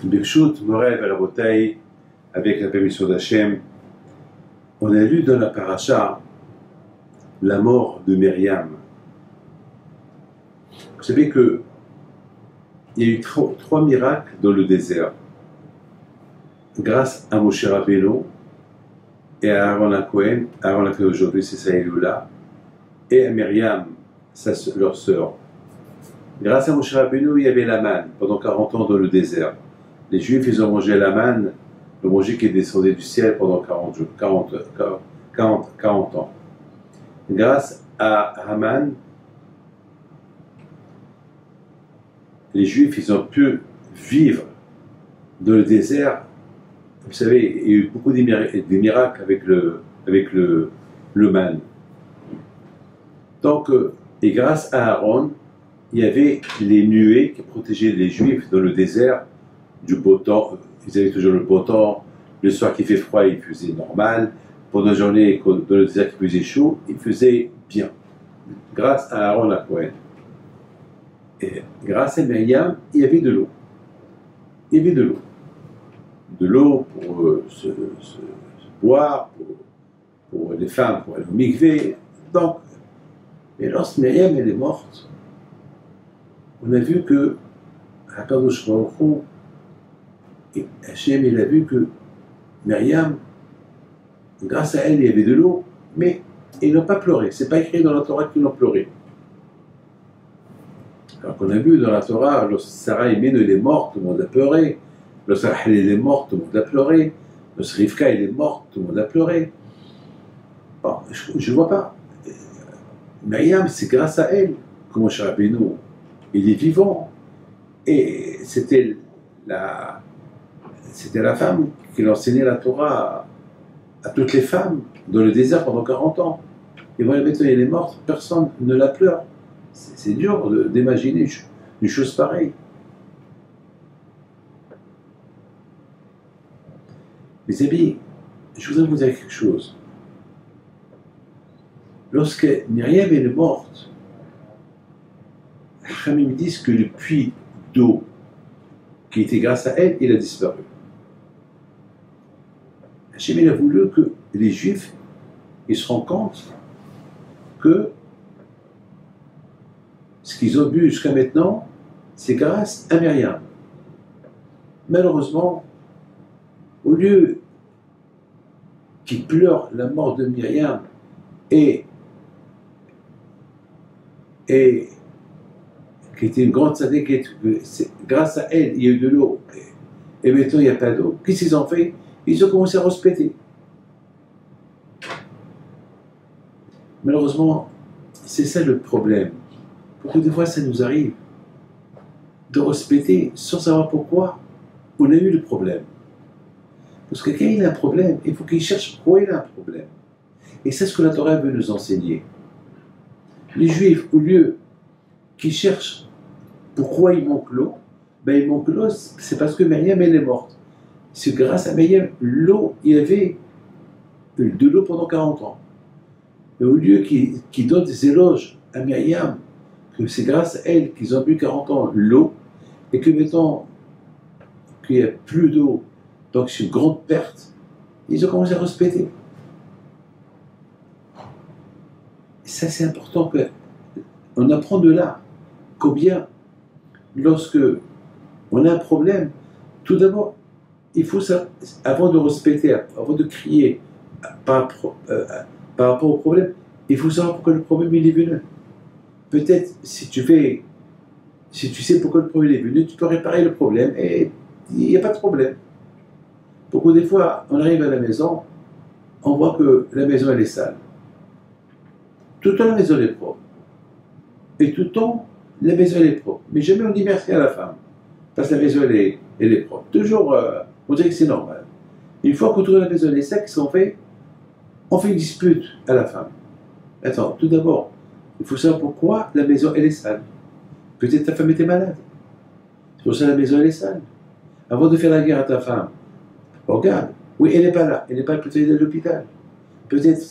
Birshut, Morel, Rabotay, avec la permission d'Hachem, on a lu dans la paracha la mort de Myriam. Vous savez que il y a eu trois miracles dans le désert. Grâce à Moshe Rabbeinu et à Aaron HaKohen, Aaron HaKohen aujourd'hui c'est Saïloula, et à Myriam, leur sœur. Grâce à Moshe Rabbeinu, il y avait la manne pendant 40 ans dans le désert. Les Juifs, ils ont mangé la manne, le manger qui est descendu du ciel pendant 40 ans. Grâce à Haman, les Juifs, ils ont pu vivre dans le désert. Vous savez, il y a eu beaucoup de miracles avec le manne. Donc, et grâce à Aaron, il y avait les nuées qui protégeaient les Juifs dans le désert du beau temps. Ils avaient toujours le beau temps. Le soir qui fait froid, il faisait normal. Pendant la journée, dans le désert qui faisait chaud, il faisait bien. Grâce à Aaron HaKohen. Et grâce à Myriam, il y avait de l'eau. Il y avait de l'eau. De l'eau pour se boire, pour les femmes, pour aller au mikvé. Donc, et lorsque Myriam elle est morte, on a vu que Hakadosh Baruch Hu, et Hachem, il a vu que Myriam, grâce à elle, il y avait de l'eau, mais ils n'ont pas pleuré. C'est pas écrit dans la Torah qu'ils ont pleuré. Alors qu'on a vu dans la Torah, lorsque Sarah elle est morte, tout le monde a pleuré. Lorsque Rachel est morte, tout le monde a pleuré. Lorsque Rivka est morte, tout le monde a pleuré. Bon, je ne vois pas. Myriam, c'est grâce à elle que Moshe Rabbeinu, il est vivant. Et c'était la femme qui enseignait la Torah à toutes les femmes dans le désert pendant 40 ans. Et voilà, maintenant elle est morte, personne ne la pleure. C'est dur d'imaginer une chose pareille. Mes amis, je voudrais vous dire quelque chose. Lorsque Myriam est morte, les Khamim me disent que le puits d'eau qui était grâce à elle, il a disparu. Hachem il a voulu que les Juifs ils se rendent compte que ce qu'ils ont bu jusqu'à maintenant, c'est grâce à Myriam. Malheureusement, au lieu qu'ils pleurent la mort de Myriam et qui était une grande tzaddik, grâce à elle, il y a eu de l'eau, et maintenant il n'y a pas d'eau. Qu'est-ce qu'ils ont fait? Ils ont commencé à respecter. Malheureusement, c'est ça le problème. Beaucoup de fois, ça nous arrive de respecter sans savoir pourquoi on a eu le problème. Parce que quand il a un problème, il faut qu'il cherche pourquoi il a un problème. Et c'est ce que la Torah veut nous enseigner. Les Juifs, au lieu qu'ils cherchent pourquoi il manque l'eau, ben il manque l'eau, c'est parce que Myriam elle est morte. C'est grâce à Myriam, l'eau, il y avait de l'eau pendant 40 ans. Et au lieu qu'ils donnent des éloges à Myriam, que c'est grâce à elle qu'ils ont bu 40 ans l'eau, et que maintenant qu'il n'y a plus d'eau, donc c'est une grande perte, ils ont commencé à respecter. Et ça c'est important qu'on apprend de là combien lorsque on a un problème, tout d'abord, il faut ça, avant de respecter, avant de crier par rapport au problème, il faut savoir pourquoi le problème il est venu. Peut-être si tu sais pourquoi le problème est venu, tu peux réparer le problème et il n'y a pas de problème. Beaucoup des fois, on arrive à la maison, on voit que la maison elle est sale. Tout le temps la maison elle est propre. Et tout le temps la maison elle est propre. Mais jamais on dit merci à la femme. Parce que la maison elle est propre. Toujours, on dirait que c'est normal. Une fois qu'on trouve la maison elle est sale, qu'est-ce qu'on fait? On fait une dispute à la femme. Attends, tout d'abord, il faut savoir pourquoi la maison elle est sale. Peut-être ta femme était malade. C'est pour ça que la maison elle est sale. Avant de faire la guerre à ta femme, regarde, oui, elle n'est pas là. Elle n'est pas peut-être à l'hôpital. Peut-être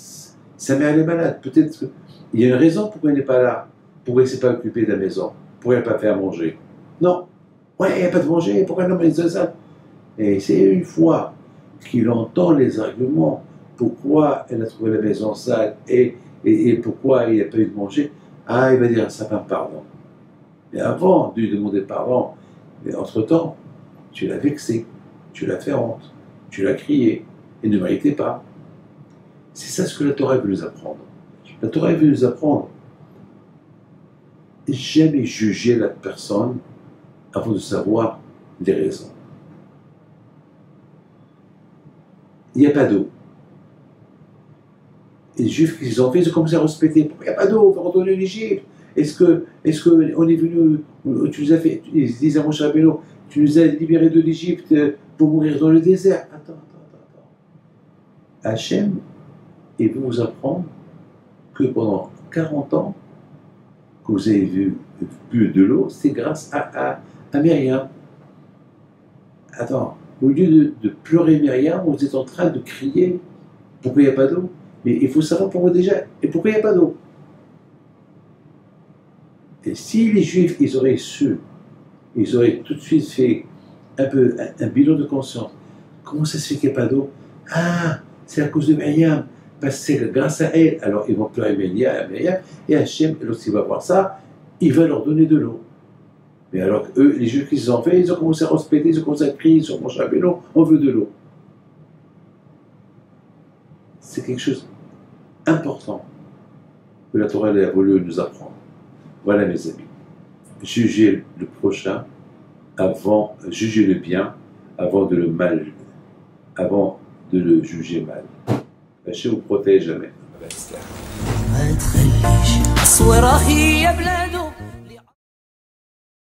sa mère elle est malade. Peut-être qu'il y a une raison pourquoi elle n'est pas là. Pourquoi elle ne s'est pas occupée de la maison. Pourquoi elle n'a pas fait à manger. Non. Ouais, il n'y a pas de manger. Pourquoi la maison est sale? Et c'est une fois qu'il entend les arguments, pourquoi elle a trouvé la maison sale et pourquoi il n'y a pas eu de manger, ah, il va dire à sa femme pardon. Mais avant de lui demander pardon, mais entre-temps, tu l'as vexé, tu l'as fait honte, tu l'as crié, et ne méritait pas. C'est ça ce que la Torah veut nous apprendre. La Torah veut nous apprendre jamais juger la personne avant de savoir les raisons. Il n'y a pas d'eau. Et les Juifs qu'ils ont fait, ils ont commencé à respecter. Pourquoi il n'y a pas d'eau? On va retourner en Égypte. Est-ce qu'on est venu, tu nous as fait, ils disent à Moshe Rabbeinu, tu nous as libérés de l'Égypte pour mourir dans le désert. Attends. Hachem, il veut vous apprendre que pendant 40 ans, que vous avez bu de l'eau, c'est grâce à Myriam. Attends, au lieu de pleurer Myriam, vous êtes en train de crier pourquoi il n'y a pas d'eau. Mais il faut savoir pourquoi déjà, et pourquoi il n'y a pas d'eau. Et si les Juifs, ils auraient su, ils auraient tout de suite fait un bilan de conscience. Comment ça se fait qu'il n'y a pas d'eau? Ah, c'est à cause de Myriam, parce que c'est grâce à elle. Alors ils vont pleurer Myriam, et Hachem, lorsqu'il va voir ça, il va leur donner de l'eau. Mais alors eux, les Juifs qu'ils ont fait, ils ont commencé à respecter, ils ont commencé à crier sur Moshe Rabbeinu, on veut de l'eau. C'est quelque chose d'important que la Torah a voulu nous apprendre. Voilà mes amis. Jugez le prochain avant, jugez le bien avant de le juger mal. Hachem vous protège jamais.